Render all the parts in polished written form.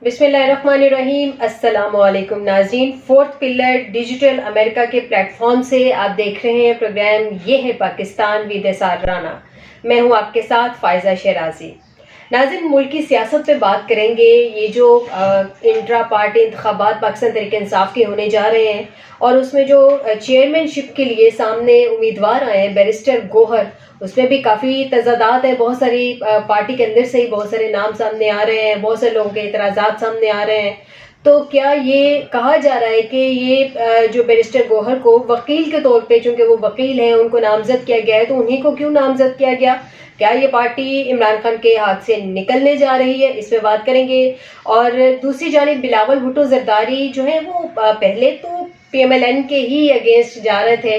बिस्मिल्लाहिर्रहमानिर्रहीम। अस्सलामुअलैकुम नाज़रीन, फोर्थ पिलर डिजिटल अमेरिका के प्लेटफॉर्म से आप देख रहे हैं प्रोग्राम ये है पाकिस्तान विद एसार राना। मैं हूं आपके साथ फ़ायज़ा शराजी। नाज़रीन, मुल्क की सियासत पे बात करेंगे। ये जो इंट्रा पार्टी इंतखाबात पाकिस्तान तहरीक-ए-इंसाफ के होने जा रहे हैं और उसमें जो चेयरमैनशिप के लिए सामने उम्मीदवार आए हैं बैरिस्टर गोहर, उसमें भी काफ़ी तज़ादात है। बहुत सारी पार्टी के अंदर से ही बहुत सारे नाम सामने आ रहे हैं, बहुत से लोगों के एतराज़ात सामने आ रहे हैं। तो क्या ये कहा जा रहा है कि ये जो बैरिस्टर गोहर को वकील के तौर पे, चूँकि वो वकील हैं, उनको नामज़द किया गया है, तो उन्हीं को क्यों नामज़द किया गया? क्या ये पार्टी इमरान खान के हाथ से निकलने जा रही है? इस पे बात करेंगे। और दूसरी जानिब बिलावल भुट्टो ज़रदारी जो है वो पहले तो PMLN के ही अगेंस्ट जा रहे थे।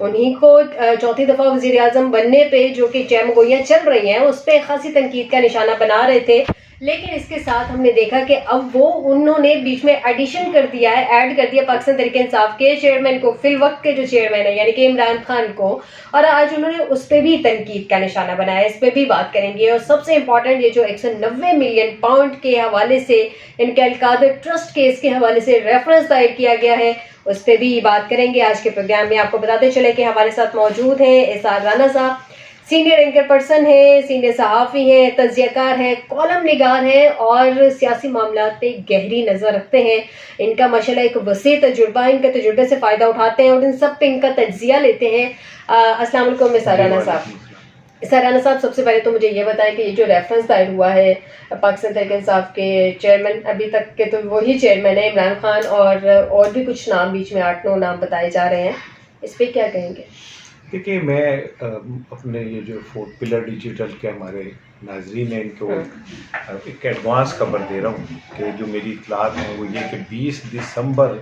उन्हीं को चौथी दफ़ा वज़ीर आज़म बनने पे जो कि चहमगोइयाँ चल रही हैं उस पर ख़ासी तनकीद का निशाना बना रहे थे। लेकिन इसके साथ हमने देखा कि अब वो उन्होंने बीच में एडिशन कर दिया है, ऐड कर दिया पाकिस्तान तहरीक-ए-इंसाफ के चेयरमैन को, फिल वक्त के जो चेयरमैन है यानी कि इमरान खान को, और आज उन्होंने उस पर भी तनकीद का निशाना बनाया। इस पर भी बात करेंगे। और सबसे इम्पॉर्टेंट, ये जो 190 मिलियन पाउंड के हवाले से इनके अलकादर ट्रस्ट केस के हवाले से रेफरेंस दायर किया गया है, उस पर भी बात करेंगे आज के प्रोग्राम में। आपको बताते चले कि हमारे साथ मौजूद हैं एसार राना साहब, सीनियर एंकर पर्सन है, सीनियर सहाफ़ी हैं, तज्ज़ियाकार हैं, कॉलम निगार हैं और सियासी मामलात पे गहरी नज़र रखते हैं। इनका माशाल्लाह एक वसी तजुर्बा है, इनके तजुर्बे से फ़ायदा उठाते हैं और इन सब पे इनका तज्ज़िया लेते हैं। अस्सलाम वालेकुम एसार राना साहब। एसार राना साहब, सबसे पहले तो मुझे ये बताएं कि ये जो रेफरेंस दायर हुआ है पाकिस्तान तहरीक-ए-इंसाफ के चेयरमैन, अभी तक के तो वही चेयरमैन है इमरान खान, और भी कुछ नाम बीच में 8-9 नाम बताए जा रहे हैं, इस पर क्या कहेंगे? देखिए, मैं अपने ये जो फोर्थ पिलर डिजिटल के हमारे नाजरीन हैं इनको एक एडवांस खबर दे रहा हूँ कि जो मेरी इतलात हैं वो ये कि 20 दिसंबर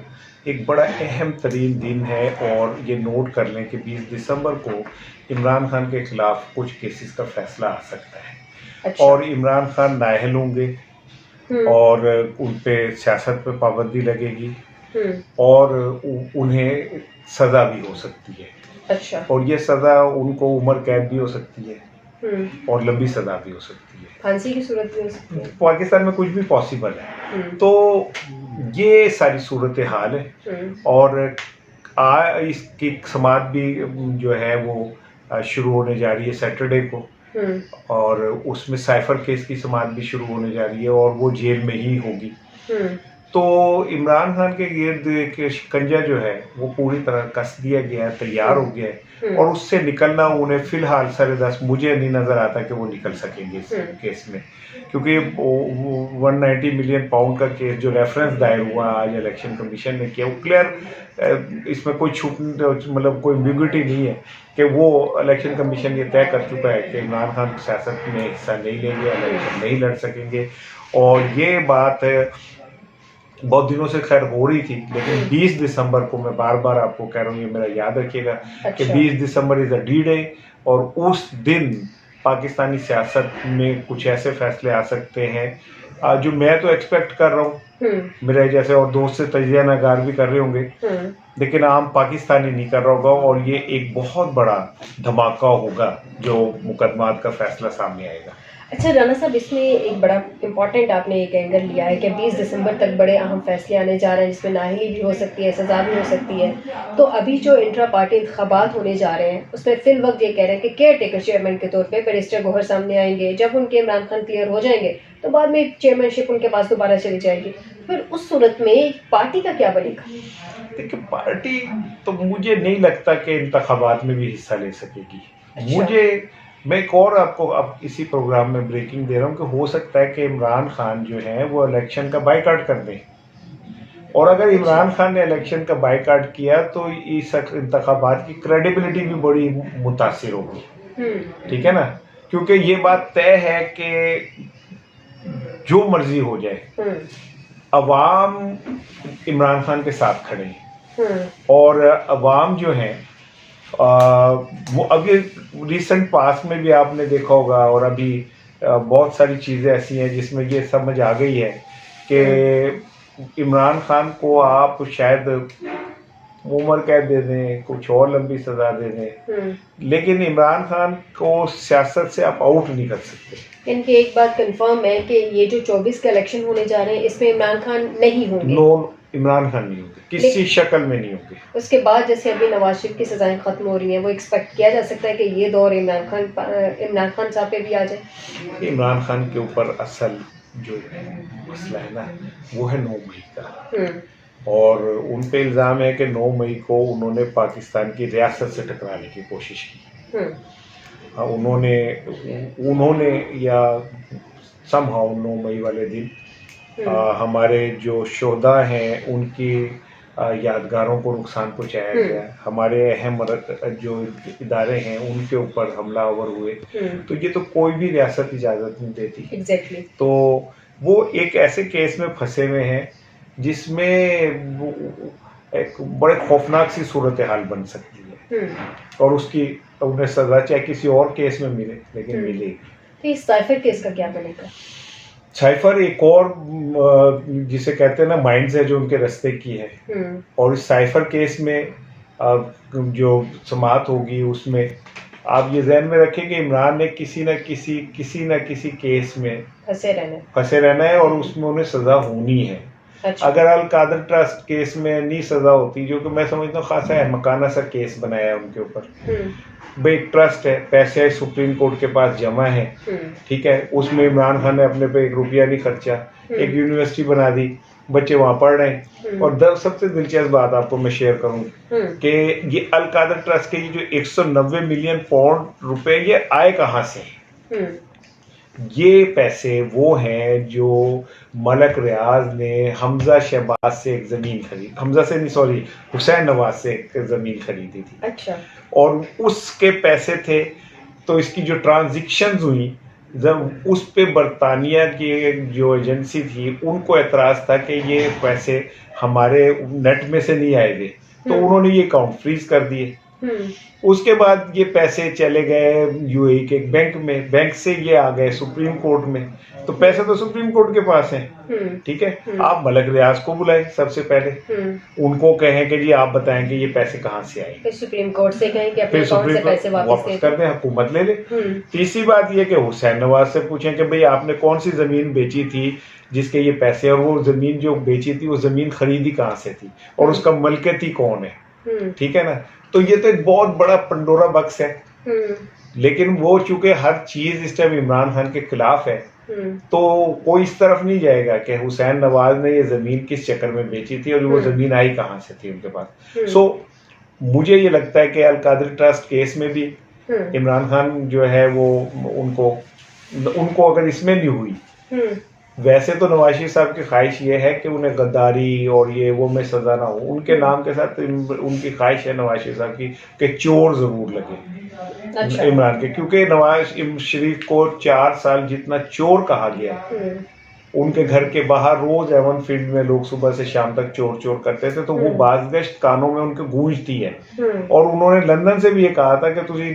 एक बड़ा अहम तरीन दिन है। और ये नोट कर लें कि 20 दिसंबर को इमरान खान के ख़िलाफ़ कुछ केसेस का फ़ैसला आ सकता है। अच्छा। और इमरान खान नाअहल होंगे और उन पर सियासत पर पाबंदी लगेगी और उन्हें सज़ा भी हो सकती है। अच्छा। और ये सज़ा उनको उम्र कैद भी हो सकती है और लंबी सज़ा भी हो सकती है, फांसी की सूरत भी हो सकती है। पाकिस्तान में कुछ भी पॉसिबल है। तो ये सारी सूरत हाल है। और इसकी समात भी जो है वो शुरू होने जा रही है सैटरडे को, और उसमें साइफर केस की समात भी शुरू होने जा रही है और वो जेल में ही होगी। तो इमरान खान के गिर्द एक शिकंजा जो है वो पूरी तरह कस दिया गया है, तैयार हो गया है, और उससे निकलना उन्हें फ़िलहाल सरेदस्त मुझे नहीं नज़र आता कि वो निकल सकेंगे इस केस में, क्योंकि 190 मिलियन पाउंड का केस जो रेफरेंस दायर हुआ आज इलेक्शन कमीशन ने किया, वो क्लियर, इसमें कोई छूट मतलब कोई एम्बिग्युइटी नहीं है कि वो इलेक्शन कमीशन ये तय कर चुका है कि इमरान खान सियासत में हिस्सा नहीं लेंगे, इलेक्शन नहीं लड़ सकेंगे। और ये बात बहुत दिनों से खैर हो रही थी, लेकिन 20 दिसंबर को, मैं बार बार आपको कह रहा हूँ, ये मेरा याद रखिएगा कि 20 दिसंबर इज़ अ डी डे, और उस दिन पाकिस्तानी सियासत में कुछ ऐसे फैसले आ सकते हैं जो मैं तो एक्सपेक्ट कर रहा हूँ, मेरे जैसे और दोस्त से तजिया नगार भी कर रहे होंगे, लेकिन आम पाकिस्तानी नहीं कर रहा होगा। और ये एक बहुत बड़ा धमाका होगा जो मुकदमात का फैसला सामने आएगा। अच्छा राना साहब, इसमें एक बड़ा इम्पॉर्टेंट आपने एक एंगल लिया है कि 20 दिसंबर तक बड़े अहम फैसले आने जा रहे हैं, जिसमें नाअहली भी हो सकती है, सज़ा भी हो सकती है। तो अभी जो इंट्रा पार्टी इंतखाबात होने जा रहे हैं उसमें फिल वक्त ये कह रहे हैं कि केयर टेकर चेयरमैन के तौर पे बैरिस्टर गोहर सामने आएंगे। जब उनके इमरान खान क्लियर हो जाएंगे तो बाद में चेयरमैनशिप उनके पास दोबारा चली जाएगी। फिर उस सूरत में पार्टी का क्या बनेगा? देखिए, पार्टी तो मुझे नहीं लगता कि इंतखाबात में भी हिस्सा ले सकेगी। अच्छा। मैं एक और आपको अब इसी प्रोग्राम में ब्रेकिंग दे रहा हूँ कि हो सकता है कि इमरान खान जो है वो इलेक्शन का बायकॉट कर दें, और अगर इमरान खान ने इलेक्शन का बायकॉट किया तो इस इंतखाबात की क्रेडिबिलिटी भी बड़ी मुतासिर होगी। ठीक है ना, क्योंकि ये बात तय है कि जो मर्जी हो जाए अवाम इमरान खान के साथ खड़े हैं, और अवाम जो है वो अभी रिसेंट पास्ट में भी आपने देखा होगा, और अभी बहुत सारी चीज़ें ऐसी हैं जिसमें ये समझ आ गई है कि इमरान खान को आप शायद उम्र कैद दे दें, कुछ और लंबी सजा दे दें, लेकिन इमरान खान को सियासत से आप आउट नहीं कर सकते। इनकी एक बात कंफर्म है कि ये जो 24 के इलेक्शन होने जा रहे हैं इसमें इमरान खान नहीं होंगे। नो, इमरान खान नहीं होंगे, किसी शक्ल में नहीं होंगे। उसके बाद जैसे अभी नवाज शरीफ की सजाएं खत्म हो रही हैं, वो एक्सपेक्ट किया जा सकता है कि ये दौर इमरान खान साहब पे भी आ जाए। इमरान खान के ऊपर असल जो मसला है ना, वो है 9 मई का, और उन पे इल्ज़ाम है कि 9 मई को उन्होंने पाकिस्तान की रियासत से टकराने की कोशिश की। उन्होंने या समहाउ 9 मई वाले दिन हमारे जो शोधा हैं उनकी यादगारों को नुकसान पहुंचाया गया, हमारे अहम जो इदारे हैं उनके ऊपर हमलावर हुए। तो ये तो कोई भी रियासत इजाज़त नहीं देती। एग्जैक्टली। तो वो एक ऐसे केस में फंसे हुए हैं जिसमें एक बड़े खौफनाक सी सूरत हाल बन सकती है, और उसकी उन्हें सजा चाहे किसी और केस में मिले, लेकिन मिलेगी। तो इस साइफर केस का क्या बनेगा? साइफर एक और जिसे कहते हैं ना माइंड्स है जो उनके रास्ते की है, और इस साइफर केस में जो समाअत होगी उसमें आप ये ज़हन में रखें कि इमरान ने किसी न किसी केस में फंसे रहना है और उसमें उन्हें सज़ा होनी है। अच्छा। अगर अल कादर ट्रस्ट केस में नहीं सज़ा होती, जो कि मैं समझता हूँ खासा अहमकाना सा केस बनाया है उनके ऊपर, भाई ट्रस्ट है, पैसे सुप्रीम कोर्ट के पास जमा है, ठीक है, उसमें इमरान खान ने अपने पे 1 रुपया नहीं खर्चा, एक यूनिवर्सिटी बना दी, बच्चे वहाँ पढ़ रहे हैं। और सबसे दिलचस्प बात आपको मैं शेयर करूँ कि ये अल कादर ट्रस्ट के ये जो 190 मिलियन पाउंड रुपए ये आए कहाँ से? ये पैसे वो हैं जो मलक रियाज ने हमजा शहबाज से एक ज़मीन खरीदी, हमजा से नहीं सॉरी हुसैन नवाज से एक ज़मीन खरीदी थी। अच्छा। और उसके पैसे थे, तो इसकी जो ट्रांजैक्शंस हुई जब उस पे बरतानिया की जो एजेंसी थी उनको एतराज़ था कि ये पैसे हमारे नेट में से नहीं आएंगे, तो उन्होंने ये अकाउंट फ्रीज कर दिए। उसके बाद ये पैसे चले गए यूएई के बैंक में, बैंक से ये आ गए सुप्रीम कोर्ट में, तो पैसे तो सुप्रीम कोर्ट के पास हैं, ठीक है। आप मलक रियाज को बुलाएं सबसे पहले, उनको कहें कि जी आप बताएं कि ये पैसे कहाँ से आए, फिर सुप्रीम कोर्ट से कहें कि अपने अकाउंट से पैसे वापस कर दें, हुकूमत ले ले। तीसरी बात ये कि हुसैन नवाज से पूछें कि भाई आपने कौन सी जमीन बेची थी जिसके ये पैसे, और वो जमीन जो बेची थी वो जमीन खरीदी कहाँ से थी, और उसका मलकियती कौन है, ठीक है ना। तो ये तो एक बहुत बड़ा पंडोरा बक्स है, लेकिन वो चूंकि हर चीज इस टाइम इमरान खान के खिलाफ है, तो कोई इस तरफ नहीं जाएगा कि हुसैन नवाज ने ये जमीन किस चक्कर में बेची थी और वो जमीन आई कहाँ से थी उनके पास। सो मुझे ये लगता है कि अल कादर ट्रस्ट केस में भी इमरान खान जो है वो उनको अगर इसमें नहीं हुई, वैसे तो नवाज शरीफ साहब की ख्वाहिश ये है कि उन्हें गद्दारी और ये वो में सजा ना हो, उनके नाम के साथ उनकी ख्वाहिश है नवाज शरीफ साहब की कि चोर जरूर लगे। अच्छा। इमरान के, क्योंकि नवाज शरीफ को 4 साल जितना चोर कहा गया, उनके घर के बाहर रोज एवन फील्ड में लोग सुबह से शाम तक चोर चोर करते थे, तो वो बाज़गश्त कानों में उनके गूंजती है। और उन्होंने लंदन से भी ये कहा था कि तुझे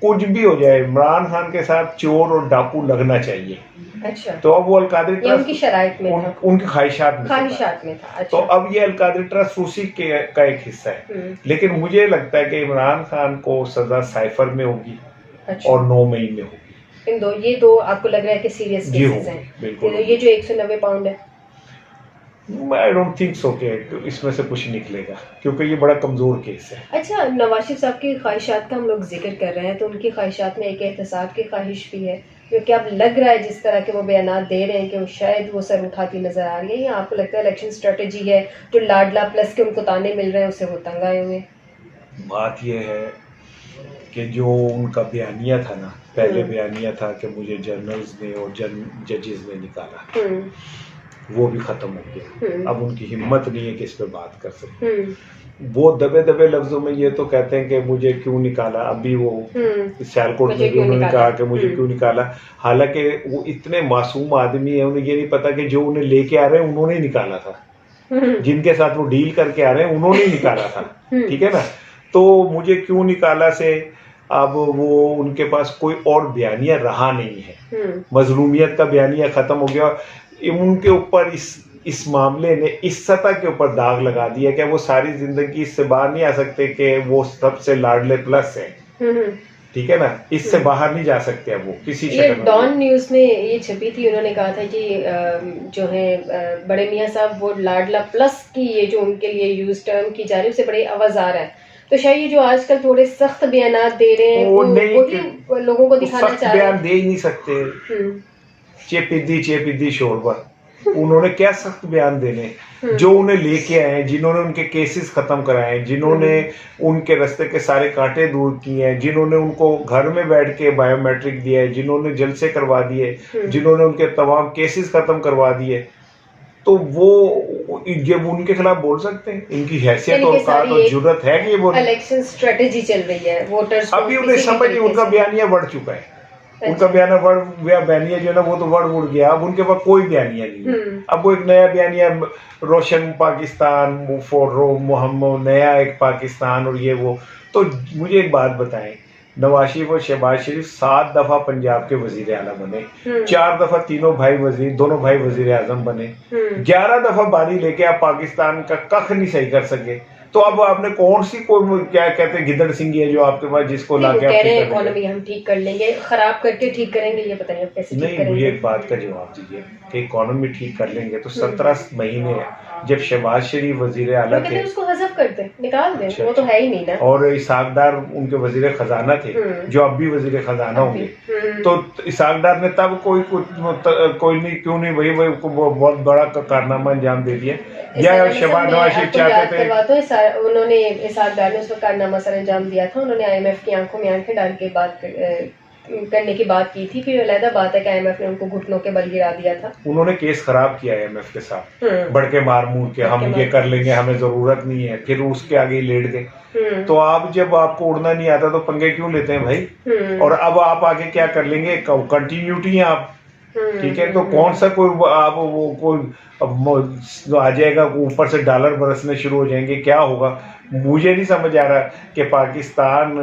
कुछ भी हो जाए इमरान खान के साथ चोर और डाकू लगना चाहिए। अच्छा। तो अब वो अल कादर ट्रस्ट उनकी शराइत में था, उनकी ख्वाहिशात में था। अच्छा। तो अब ये अल कादर ट्रस्ट उसी का एक हिस्सा है, लेकिन मुझे लगता है कि इमरान खान को सजा साइफर में होगी। अच्छा। और 9 मई में होगी। ये दो आपको लग रहा है कि सीरियस केसेस हैं? बिल्कुल। ये जो 190 पाउंड है, आई डोंट थिंक सो कि इसमें से कुछ निकलेगा, क्योंकि ये बड़ा कमज़ोर केस है। अच्छा, नवाज शरीफ साहब की ख्वाहिशात का हम लोग जिक्र कर रहे हैं, तो उनकी ख्वाहिशात में एक एहतसाब की ख्वाहिश भी है, जो कि अब लग रहा है जिस तरह के वो बयान दे रहे हैं कि वो शायद वो सर उठाती नजर आ रही है, या आपको लगता है इलेक्शन स्ट्रेटजी है, जो लाडला प्लस के उनको ताने मिल रहे हैं उससे वो तंग आए हुए? बात ये है कि जो उनका बयानिया था ना, पहले बयानिया था कि मुझे जर्नल्स ने और जजेस ने निकाला, वो भी खत्म हो गया। अब उनकी हिम्मत नहीं है कि इस पे बात कर सकते। वो दबे दबे लफ्जों में ये तो कहते हैं कि मुझे क्यों निकाला। अभी वो सियालकोट में भी उन्होंने कहा कि मुझे क्यों निकाला, हालांकि वो इतने मासूम आदमी है, उन्हें ये नहीं पता कि जो उन्हें लेके आ रहे हैं उन्होंने निकाला था, जिनके साथ वो डील करके आ रहे हैं उन्होंने निकाला था, ठीक है ना। तो मुझे क्यों निकाला से अब वो उनके पास कोई और बयानिया रहा नहीं है, मजलूमियत का बयानिया खत्म हो गया। उनके ऊपर इस मामले ने इस सतह के ऊपर दाग लगा दिया कि वो सारी जिंदगी इससे बाहर नहीं आ सकते कि वो सबसे लाडले प्लस है। ठीक है ना, इससे बाहर नहीं जा सकते अब वो किसी ये शक्ल में। डॉन न्यूज में ये छपी थी, उन्होंने कहा था कि जो है बड़े मियाँ साहब वो लाडला प्लस की ये जो उनके लिए यूज टर्म की जा रही है उससे बड़ी आवाज आ रहा है। तो शायद ये जो आजकल थोड़े सख्त बयानात दे रहे हैं वो नहीं वही लोगों को दिखाना सख्त चाह रहे बयान हैं। दे ही नहीं सकते। चेपिद्दी शोरबा उन्होंने क्या सख्त बयान देने। जो उन्हें लेके आए हैं, जिन्होंने उनके केसेस खत्म कराए हैं, जिन्होंने उनके रास्ते के सारे कांटे दूर किए हैं, जिन्होंने उनको घर में बैठ के बायोमेट्रिक दिया है, जिन्होंने जलसे करवा दिए, जिन्होंने उनके तमाम केसेस खत्म करवा दिए, तो वो जब उनके खिलाफ बोल सकते हैं? इनकी हैसियत और औकात और जुर्रत है कि ये बोले? इलेक्शन स्ट्रेटेजी चल रही है वोटर्स अभी उन्हें समझ उनका बयानिया बढ़ चुका है। उनका बयानिया जो है ना वो तो वर्ड उड़ गया। अब उनके पास कोई बयानिया नहीं है। अब वो एक नया बयानिया रोशन पाकिस्तान मोहम्मद नया एक पाकिस्तान और ये वो। तो मुझे एक बात बताएं, नवाज शरीफ और शहबाज शरीफ 7 दफा पंजाब के वजीर आला बने, 4 दफा दोनों भाई वजीर आजम बने, 11 दफा बारी लेके आप पाकिस्तान का कख नहीं सही कर सके। तो अब आपने कौन सी कोई क्या कहते हैं गिदड़ सिंगी है जो आपके पास जिसको लाके कह रहे हैं इकोनॉमी हम ठीक कर लेंगे, खराब करके ठीक करेंगे, ये पता नहीं अब कैसे ठीक करेंगे। मुझे एक बात का जवाब दीजिए कि इकोनॉमी ठीक कर लेंगे तो 17 महीने जब शहबाज शरीफ वजीर आला थे उसको हज़फ कर दे, निकाल दे, वो तो है ही नहीं ना। और इसाक डार उनके वजीर खजाना थे जो अब भी वजीर खजाना होंगे। तो इसाक डार ने तब कोई नहीं क्यों नहीं वही बहुत बड़ा कारनामा अंजाम दे दिया। या शहबाज नवाज शरीफ चाहते थे, उन्होंने इसाक डार ने उसका कारनामा सर अंजाम दिया था। उन्होंने IMF की आंखों में आंखें डाल के बात करने की बात की थी। फिर अलहदा बात है कि IMF ने उनको घुटनों के बल गिरा दिया था। उन्होंने केस खराब किया IMF के साथ, बढ़ के मार मूर के हम ये कर लेंगे, हमें जरूरत नहीं है, फिर उसके आगे लेट गए। तो आप जब आपको उड़ना नहीं आता तो पंगे क्यों लेते हैं भाई? और अब आप आगे क्या कर लेंगे? कंटिन्यूटी है आप, ठीक है। तो कौन सा कोई आप वो कोई आ जाएगा ऊपर से डॉलर बरसने शुरू हो जाएंगे, क्या होगा? मुझे नहीं समझ आ रहा कि पाकिस्तान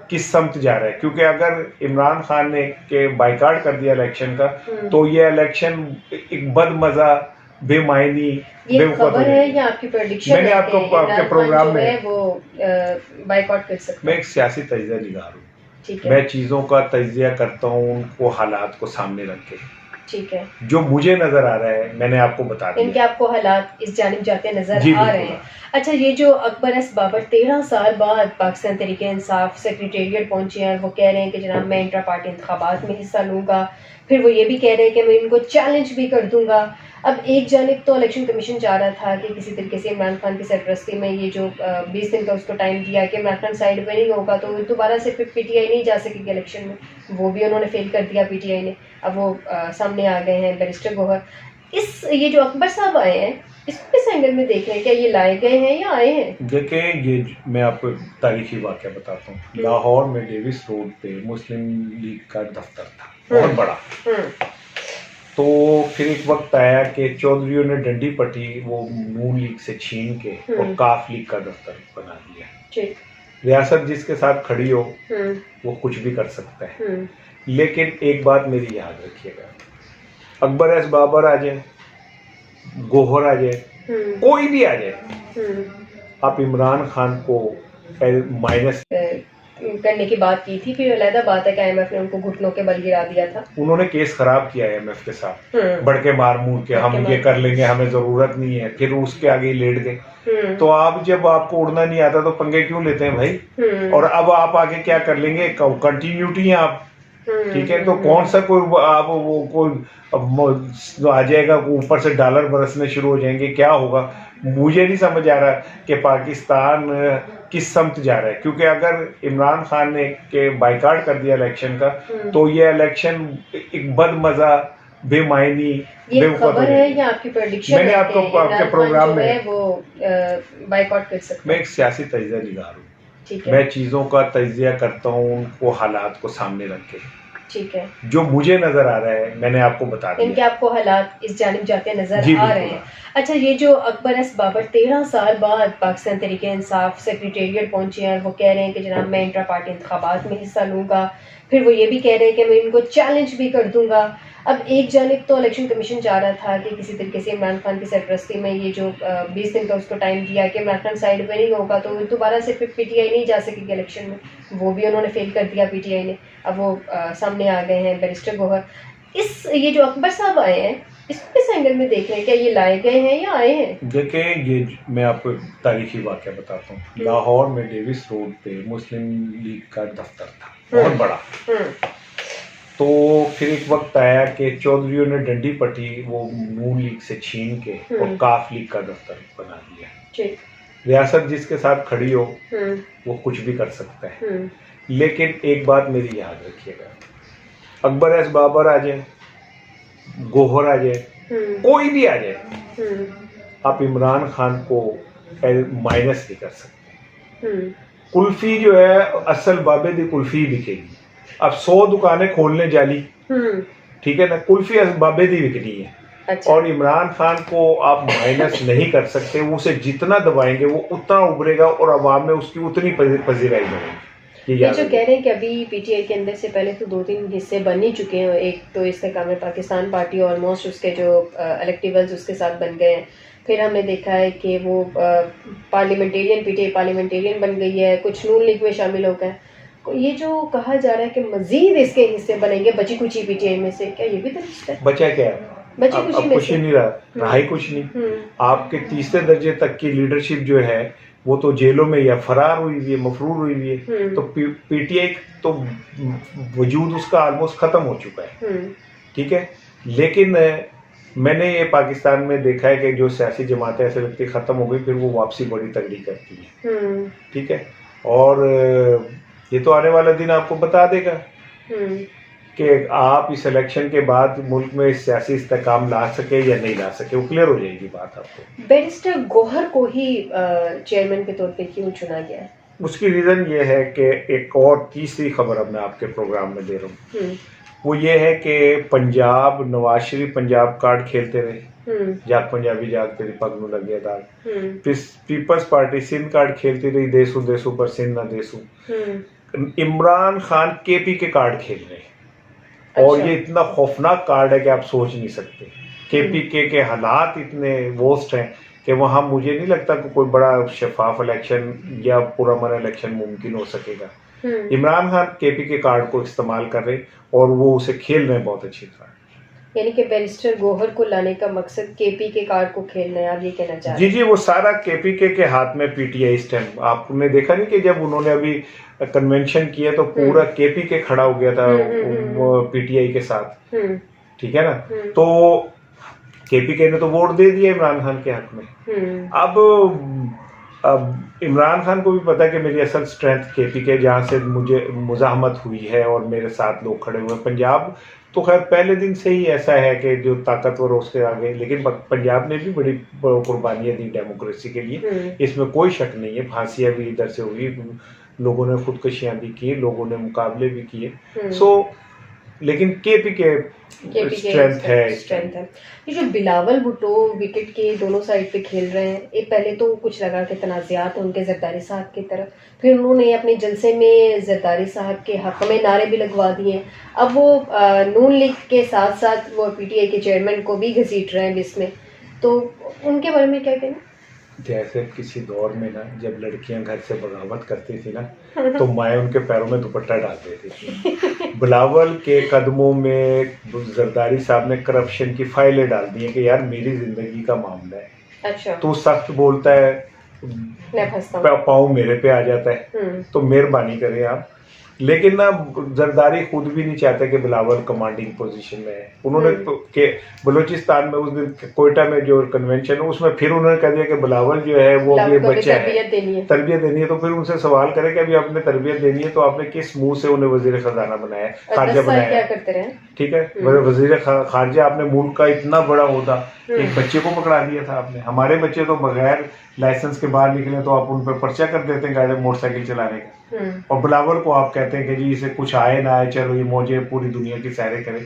किस समत जा रहा है। क्योंकि अगर इमरान खान ने के बाइकाट कर दिया इलेक्शन का तो ये इलेक्शन एक बदमजा बेमायनी खबर है या आपकी प्रेडिक्शन? मैंने आपको आपके प्रोग्राम में वो बाइकआउट कर सकते। मैं एक सियासी तजिया निगार हूँ, मैं चीजों का तजिया करता हूँ उनको हालात को सामने रख के। ठीक है, जो मुझे नजर आ रहा है मैंने आपको बता दिया। इनके आपको हालात इस जानिब जाते नजर आ रहे हैं। अच्छा, ये जो अकबर एस बाबर 13 साल बाद पाकिस्तान तहरीक इंसाफ सेक्रेटेरिएट पहुंचे हैं और वो कह रहे हैं कि जनाब मैं इंट्रा पार्टी इंतखाबात में हिस्सा लूंगा, फिर वो ये भी कह रहे हैं कि मैं इनको चैलेंज भी कर दूंगा। अब एक जानिब तो इलेक्शन कमीशन चाह रहा था कि किसी तरीके से इमरान खान की सरपरस्ती में ये जो 20 दिन का उसको टाइम दिया कि इमरान खान साइड में नहीं होगा तो दोबारा से फिर PTI नहीं जा सकेगी इलेक्शन में, वो भी उन्होंने फेल कर दिया PTI ने। अब वो सामने आ गए हैं बैरिस्टर गौहर। ये जो अकबर साहब आए हैं इसको किस एंगल में देख रहे हैं? क्या ये लाए गए हैं या आए हैं? देखें, ये मैं आपको तारीखी वाक़या बताता हूँ। लाहौर में डेविस रोड पे मुस्लिम लीग का दफ्तर था बहुत बड़ा। तो फिर एक वक्त आया कि चौधरियों ने डंडी पट्टी वो नून लीग से छीन के और काफ लीग का दफ्तर बना दिया। रियासत जिसके साथ खड़ी हो वो कुछ भी कर सकता है। लेकिन एक बात मेरी याद रखिएगा, अकबर एस बाबर आ जाए, गौहर आ जाए, कोई भी आ जाए, आप इमरान खान को माइनस करने की बात की थी। फिर अलहदा बात है कि IMF ने उनको घुटनों के बल गिरा दिया था। उन्होंने केस खराब किया IMF के साथ, बढ़ के मार मूर के हम ये कर लेंगे, हमें जरूरत नहीं है, फिर उसके आगे लेट गए। तो आप जब आपको उड़ना नहीं आता तो पंगे क्यों लेते हैं भाई? और अब आप आगे क्या कर लेंगे? कंटिन्यूटी है आप, ठीक है। तो कौन सा कोई आप वो कोई आ जाएगा ऊपर से डॉलर बरसने शुरू हो जाएंगे, क्या होगा? मुझे नहीं समझ आ रहा कि पाकिस्तान किस समत जा रहा है। क्योंकि अगर इमरान खान ने के बाइकाट कर दिया इलेक्शन का तो ये इलेक्शन एक बदमजा बेमायनी खबर है या आपकी प्रेडिक्शन? मैंने आपको आपके प्रोग्राम में वो बाइकाट कर सकते। मैं एक सियासी तजिया निगार हूँ, मैं चीजों का तजिया करता हूँ उनको हालात को सामने रख के। ठीक है, जो मुझे नजर आ रहा है मैंने आपको बता दिया। इनके आपको हालात इस जानिब जाते नजर आ रहे हैं। अच्छा, ये जो अकबर एस बाबर 13 साल बाद पाकिस्तान तहरीक इंसाफ सेक्रेटेरिएट पहुंचे हैं और वो कह रहे हैं कि जनाब मैं इंट्रा पार्टी इंतखाबात में हिस्सा लूंगा, फिर वो ये भी कह रहे हैं कि मैं इनको चैलेंज भी कर दूंगा। अब एक जानिब तो इलेक्शन कमीशन चाह रहा था कि किसी तरीके से इमरान खान की सरपरस्ती में ये जो 20 दिन का उसको टाइम दिया कि इमरान खान साइड पे नहीं होगा तो दोबारा से फिर पीटीआई नहीं जा सकेगी इलेक्शन में, वो भी उन्होंने फेल कर दिया पीटीआई ने। अब वो सामने आ गए हैं बैरिस्टर गौहर। ये जो अकबर साहब आए हैं, इसको किस एंगल में देख रहे हैं? क्या ये लाए गए हैं या आए हैं? देखिए, ये मैं आपको तारीखी वाक़या बताता हूँ। लाहौर में डेविस रोड पे मुस्लिम लीग का दफ्तर था, बहुत बड़ा। तो फिर एक वक्त आया कि चौधरियों ने डंडी पट्टी वो नून लीग से छीन के और काफ लीग का दफ्तर बना दिया। रियासत जिसके साथ खड़ी हो वो कुछ भी कर सकता है। लेकिन एक बात मेरी याद रखिएगा, अकबर एस बाबर आ जाए, गौहर आ जाए, कोई भी आ जाए, आप इमरान खान को माइनस नहीं कर सकते। कुल्फी जो है असल बाबे दी कुल्फी बिकेगी। अब 100 दुकानें खोलने जाली, ठीक है ना, कुल्फी बाबे दी बिकनी है। अच्छा। और इमरान खान को आप माइनस नहीं कर सकते। वो उसे जितना दबाएंगे वो उतना उभरेगा और अवाम में उसकी उतनी पजीराई बढ़ेगी। ये जो कह रहे हैं कि अभी पीटीआई के अंदर से पहले तो 2-3 हिस्से बन ही चुके हैं। एक तो इस्तेकाम में पाकिस्तान पार्टी ऑलमोस्ट उसके जो इलेक्टिवल्स उसके साथ बन गए हैं। फिर हमने देखा है कि वो पार्लियामेंटेरियन पीटीआई पार्लियामेंटेरियन बन गई है, कुछ नून लीग में शामिल हो गए। ये जो कहा जा रहा है कि मजीद इसके हिस्से बनेंगे बची कुची पीटीआई में से, क्या ये भी तो है? बचा क्या है? बची कुछ ही नहीं रहा ही कुछ नहीं। आपके तीसरे दर्जे तक की लीडरशिप जो है वो तो जेलों में या फरार हुई हुई है, मफरूर हुई हुई है। तो पीटीआई तो वजूद उसका ऑलमोस्ट खत्म हो चुका है, ठीक है। लेकिन मैंने ये पाकिस्तान में देखा है कि जो सियासी जमातें ऐसे लगती खत्म हो गई, फिर वो वापसी बड़ी तगड़ी करती है, ठीक है। और ये तो आने वाला दिन आपको बता देगा कि आप इस इलेक्शन के बाद मुल्क में सियासी इस्तेकाम ला सके या नहीं ला सके, वो क्लियर हो जाएगी बात आपको। बैरिस्टर गौहर को ही चेयरमैन के तौर पे क्यों चुना गया है? उसकी रीज़न ये है कि एक और तीसरी खबर अब मैं आपके प्रोग्राम में दे रहा हूँ। वो ये है कि पंजाब नवाज शरीफ पंजाब कार्ड खेलते रहे, जाग पंजाबी जाग तेरी पग नूं लगे दाग। पीपल्स पार्टी सिंध कार्ड खेलती रही, देसू देसू पर सिंध ना देसू। इमरान खान केपी के कार्ड खेल रहे हैं। और ये इतना खौफनाक कार्ड है कि आप सोच नहीं सकते। केपीके के हालात इतने वर्स्ट हैं कि वहाँ मुझे नहीं लगता कि कोई बड़ा शफाफ इलेक्शन या पुरअमन इलेक्शन मुमकिन हो सकेगा। इमरान खान केपीके कार्ड को इस्तेमाल कर रहे और वो उसे खेल रहे हैं बहुत अच्छी तरह। यानी कि बैरिस्टर गौहर को लाने का मकसद केपीके कार्ड को खेलना है, आप ये कहना चाह रहे हैं? जी, वो सारा केपीके के हाथ में पीटीआई इस टाइम। आपने देखा नहीं कि जब उन्होंने अभी कन्वेंशन किया तो पूरा केपीके खड़ा हो गया था पीटीआई के साथ, ठीक है ना। तो केपीके ने तो वोट दे दिया इमरान खान के हक में। अब इमरान खान को भी पता है कि मेरी असल स्ट्रेंथ केपीके, जहाँ से मुझे मुजाहमत हुई है और मेरे साथ लोग खड़े हुए। पंजाब तो खैर पहले दिन से ही ऐसा है कि जो ताकतवर उसके आगे, लेकिन पंजाब ने भी बड़ी कुर्बानियां दी डेमोक्रेसी के लिए, इसमें कोई शक नहीं है। फांसियां भी इधर से हुई, लोगों ने खुदकुशियां भी की, लोगों ने मुकाबले भी किए। लेकिन केपीके स्ट्रेंथ है। ये जो बिलावल भुट्टो विकेट के दोनों साइड पे खेल रहे हैं, ये पहले तो कुछ लगा के तनाज़ात उनके जरदारी साहब की तरफ, फिर उन्होंने अपने जलसे में जरदारी साहब के हक में नारे भी लगवा दिए। अब वो नून लीग के साथ साथ वो पीटीआई के चेयरमैन को भी घसीट रहे हैं इसमें, तो उनके बारे में क्या कहना? जैसे किसी दौर में ना जब लड़कियां घर से बगावत करती थी ना तो माएँ उनके पैरों में दुपट्टा डाल देती थी। बिलावल के कदमों में जरदारी साहब ने करप्शन की फाइलें डाल दी हैं कि यार मेरी जिंदगी का मामला है। अच्छा। तो सख्त बोलता है, पाँव मेरे पे आ जाता है, तो मेहरबानी करें आप। लेकिन ना जरदारी खुद भी नहीं चाहते कि बिलावल कमांडिंग पोजीशन में है। उन्होंने तो के बलूचिस्तान में उस दिन कोयटा में जो कन्वेंशन है उसमें फिर उन्होंने कह दिया कि बिलावल जो है वो अभी बच्चा है, तरबियत देनी है। तो फिर उनसे सवाल करें कि अभी आपने तरबियत देनी है तो आपने किस मुंह से उन्हें वजीर खजाना बनाया, खारजा बनाया, ठीक है, वजीर खारजा। आपने मुल्क का इतना बड़ा होदा एक बच्चे को पकड़ा दिया था आपने। हमारे बच्चे तो बगैर लाइसेंस के बाहर निकले तो आप उन पर पर्चा कर देते हैं गाड़ी मोटरसाइकिल चलाने का, और बिलावल को आप कहते हैं कि जी इसे कुछ आए ना आए, चलो ये मौजे पूरी दुनिया की सैरें करे।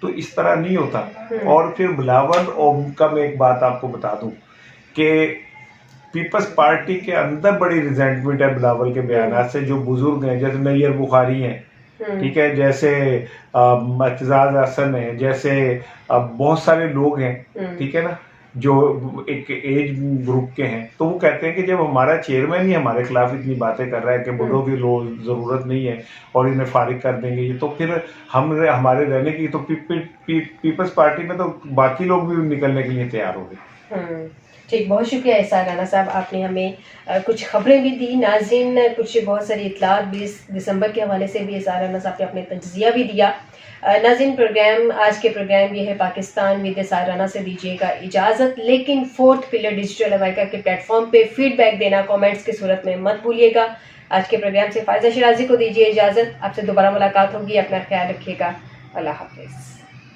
तो इस तरह नहीं होता। और फिर बिलावल और का मैं एक बात आपको बता दूं कि पीपल्स पार्टी के अंदर बड़ी रिजेंटमेंट है बिलावल के बयान से। जो बुजुर्ग हैं जैसे नैयर बुखारी हैं, ठीक है, जैसे एतजाज हसन है, जैसे बहुत सारे लोग हैं, ठीक है ना, जो एक एज ग्रुप के हैं, तो वो कहते हैं कि जब हमारा चेयरमैन ही हमारे खिलाफ इतनी बातें कर रहा है कि बुढ़ों की जरूरत नहीं है और इन्हें फारिग कर देंगे, ये तो फिर हम हमारे रहने की तो पीपल्स पार्टी में तो बाकी लोग भी निकलने के लिए तैयार हो गए। ठीक, बहुत शुक्रिया एहसान राना साहब, आपने हमें कुछ खबरें भी दी। नाज़रीन, कुछ बहुत सारी इतलात 20 दिसंबर के हवाले से भी एहसान राना साहब ने अपने तज्जिया भी दिया। नाज़रीन, आज के प्रोग्राम ये है पाकिस्तान विद एहसान राना से दीजिएगा इजाज़त, लेकिन फोर्थ पिलर डिजिटल अमेरिका के प्लेटफॉर्म पे फीडबैक देना कमेंट्स की सूरत में मत भूलिएगा। आज के प्रोग्राम से फायजा शिराजी को दीजिए इजाज़त, आपसे दोबारा मुलाकात होगी, अपना ख्याल रखिएगा, अल्लाह हाफिज़।